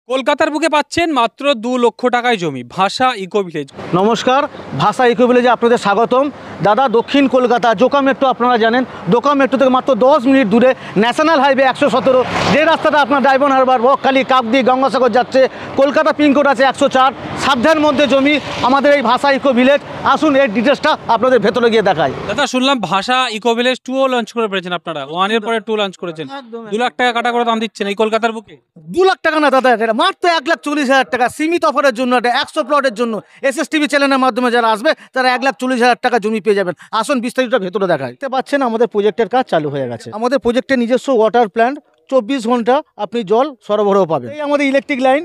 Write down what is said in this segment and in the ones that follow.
কলকাতার বুকে পাচ্ছেন মাত্র 2 লক্ষ টাকায় জমি, ভাষা ইকো ভিলেজ। নমস্কার, ভাষা ইকো ভিলেজে আপনাদের স্বাগতম। দাদা, দক্ষিণ কলকাতা জোকা মেট্রো আপনারা জানেন, জোকা মেট্রো থেকে মাত্র 10 মিনিট দূরে ন্যাশনাল হাইওয়ে 117, যে রাস্তাটা আপনার ডায়মন্ড হারবার, বকখালি, কাকদ্বীপ, গঙ্গাসাগর যাচ্ছে। কলকাতা পিনকোড আছে 104, সাধ্যের মধ্যে জমি আমাদের এই ভাষা ইকো ভিলেজ। আসুন এর ডিটেলসটা আপনাদের ভেতরে গিয়ে দেখাই। দাদা, শুনলাম ভাষা ইকো ভিলেজ 2ও লঞ্চ করে পেরেছেন আপনারা, 1 এর পরে 2 লঞ্চ করেছেন। 2 লাখ টাকা কাটা করে দাম দিচ্ছেন এই কলকাতার বুকে। 2 লাখ টাকা না দাদা, এটা মাত্র 1,40,000 টাকা সীমিত অফারের জন্য। এটা 100 প্লটের জন্য SSTV চ্যানেলের মাধ্যমে যারা আসবে তারা 1,40,000 টাকা জমি পেয়ে যাবেন। আসুন বিস্তারিত ভেতরে দেখায়। দেখতে পাচ্ছেন আমাদের প্রজেক্টের কাজ চালু হয়ে গেছে। আমাদের প্রজেক্টের নিজস্ব ওয়াটার প্ল্যান্ট, 24 ঘন্টা আপনি জল সরবরাহ পাবেন। এই আমাদের ইলেকট্রিক লাইন,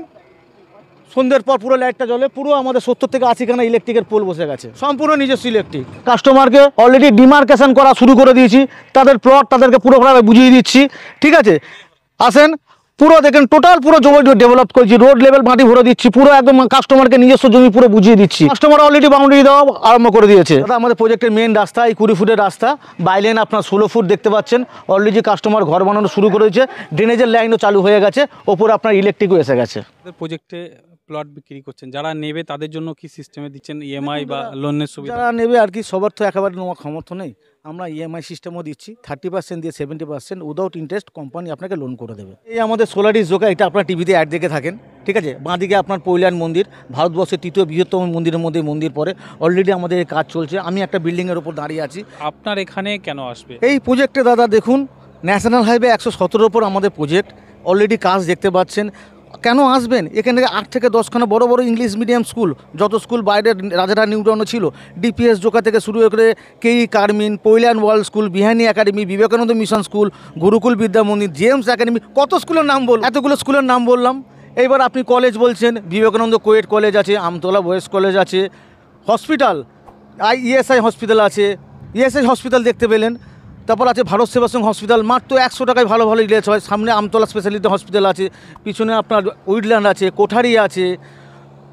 সন্ধ্যের পর পুরো লাইটটা জ্বলে। পুরো আমাদের 70 থেকে 80 খানা ইলেকট্রিকের পোল বসে গেছে, সম্পূর্ণ নিজস্ব ইলেকট্রিক। কাস্টমারকে অলরেডি ডিমার্কেশন করা শুরু করে দিয়েছি, তাদের প্লট তাদেরকে পুরোপুরি বুঝিয়ে দিচ্ছি। ঠিক আছে, আসেন পুরো দেখেন, টোটাল পুরো জমি ডেভেলপ করেছি, রোড লেভেল মাটি ভরে দিচ্ছি, পুরো একদম কাস্টমারকে নিজস্ব জমি পুরো বুঝিয়ে দিচ্ছি। কাস্টমার অলরেডি বাউন্ডারি দেওয়া আরম্ভ করে দিয়েছে। দাদা, আমাদের প্রজেক্টের মেন রাস্তা এই 20 ফুটের রাস্তা, বাইলেন আপনার 16 ফুট দেখতে পাচ্ছেন। অলরেডি কাস্টমার ঘর বানানো শুরু করেছে, ড্রেনেজের লাইনও চালু হয়ে গেছে, ওপরে আপনার ইলেকট্রিকও এসে গেছে। প্রজেক্টে প্লট বিক্রি করছেন, যারা নেবে তাদের জন্য কি সিস্টেমে দিচ্ছেন, EMI বা লোনের সুবিধা? যারা নেবে আর কি, সবার তো একেবারে নেওয়া ক্ষমতা নেই। আমরা EMI সিস্টেমও দিচ্ছি, 30% দিয়ে 70% উইদাউট ইন্টারেস্ট কোম্পানি আপনাকে লোন করে দেবে। এই আমাদের সোলারিস জোকা, এটা আপনার টিভিতে অ্যাড দেখে থাকেন। ঠিক আছে, বাঁদিকে আপনার পৈলান মন্দির, ভারতবর্ষের 3য় বৃহত্তম মন্দিরের মধ্যে মন্দির পড়ে। অলরেডি আমাদের এই কাজ চলছে, আমি একটা বিল্ডিংয়ের ওপর দাঁড়িয়ে আছি। আপনার এখানে কেন আসবে এই প্রজেক্টে দাদা দেখুন, ন্যাশনাল হাইওয়ে 117 ওপর আমাদের প্রজেক্ট, অলরেডি কাজ দেখতে পাচ্ছেন। কেন আসবেন? এখানে 8 থেকে 10 খানা বড় বড় ইংলিশ মিডিয়াম স্কুল, যত স্কুল বাইরের রাজারা নিউটাউনে ছিল, DPS জোকা থেকে শুরু করে কেই কারমিন, Pailan world school, Bihani academy, Vivekananda mission school, Gurukul Vidya Mandir, James academy, কত স্কুলের নাম বল, এতগুলো স্কুলের নাম বললাম। এইবার আপনি কলেজ বলছেন, বিবেকানন্দ কোয়েট কলেজ আছে, আমতলা বয়েজ কলেজ আছে, হসপিটাল ESI হসপিটাল আছে, ESI হসপিটাল দেখতে পেলেন। তারপর আছে ভারত সেবাশ্রম হসপিটাল, মাত্র 100 টাকায় ভালো ভালো ইলাজ হয়। সামনে আমতলা স্পেশালিটি হসপিটাল আছে, পিছনে আপনার উইডল্যান্ড আছে, কোঠারি আছে,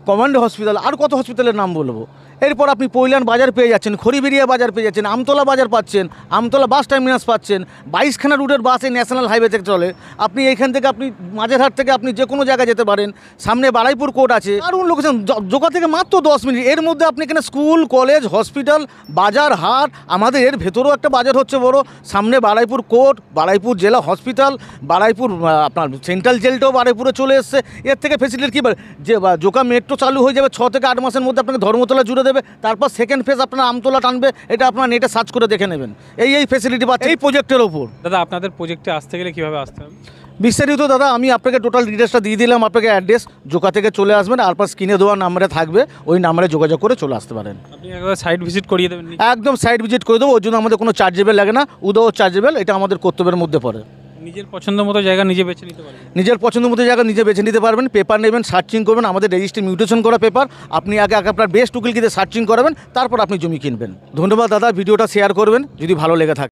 কমান্ডো হসপিটাল, আর কত হসপিটালের নাম বলবো। এরপর আপনি পৈলান বাজার পেয়ে যাচ্ছেন, খড়িবেড়িয়া বাজার পেয়ে যাচ্ছেন, আমতলা বাজার পাচ্ছেন, আমতলা বাস টার্মিনাস পাচ্ছেন। 22 খানা রুটের বাস এই ন্যাশনাল হাইওয়ে থেকে চলে। আপনি এইখান থেকে আপনি মাঝেরহাট থেকে আপনি যে কোনো জায়গায় যেতে পারেন। সামনে বারাইপুর কোর্ট আছে, আর লোকেশন জোকা থেকে মাত্র 10 মিনিট। এর মধ্যে আপনি এখানে স্কুল, কলেজ, হসপিটাল, বাজার, হাট, আমাদের এর ভেতরেও একটা বাজার হচ্ছে বড়। সামনে বারাইপুর কোর্ট, বারাইপুর জেলা হসপিটাল, বারাইপুর আপনার সেন্ট্রাল জেলটাও বারাইপুরে চলে এসছে। এর থেকে ফেসিলিটি কী যে জোকা মেট্রো চালু হয়ে যাবে 6 থেকে 8 মাসের মধ্যে, আপনাকে ধর্মতলা জুড়ে দেবে। তারপর সেকেন্ড ফেজ আপনার আমতলা টানবে, এটা আপনার নেটে সার্চ করে দেখে নেবেন। এই ফেসিলিটি পাচ্ছে এই প্রজেক্টের ওপর। দাদা, আপনাদের প্রজেক্টে আসতে গেলে কিভাবে আসতে হবে? বিস্তারিত দাদা আমি আপনাকে টোটাল ডিটেলসটা দিয়ে দিলাম, আপনাকে অ্যাড্রেস জোকা থেকে চলে আসবেন, আর স্ক্রিনে দেওয়া নাম্বারে থাকবে, ওই নাম্বারে যোগাযোগ করে চলে আসতে পারেন। আপনি একবার সাইট ভিজিট করিয়ে দেবেন? একদম সাইট ভিজিট করে দেবো, ওর জন্য আমাদের কোনো চার্জেবল লাগে না, উইদাউট চার্জেবল, এটা আমাদের কর্তব্যের মধ্যে পড়ে। নিজের পছন্দ মতো জায়গা নিজে বেছে নিতে পারবেন। নিজের পছন্দ মতো জায়গা নিজে বেছে নিতে পারবেন। পেপার নেবেন, সার্চিং করবেন, আমাদের রেজিস্ট্রি মিউটেশন করা পেপার। আপনি আগে আপনার বেস্ট উকিলকে সার্চিং করাবেন, তারপর আপনি জমি কিনবেন। ধন্যবাদ দাদা, ভিডিওটা শেয়ার করবেন যদি ভালো লেগে থাকে।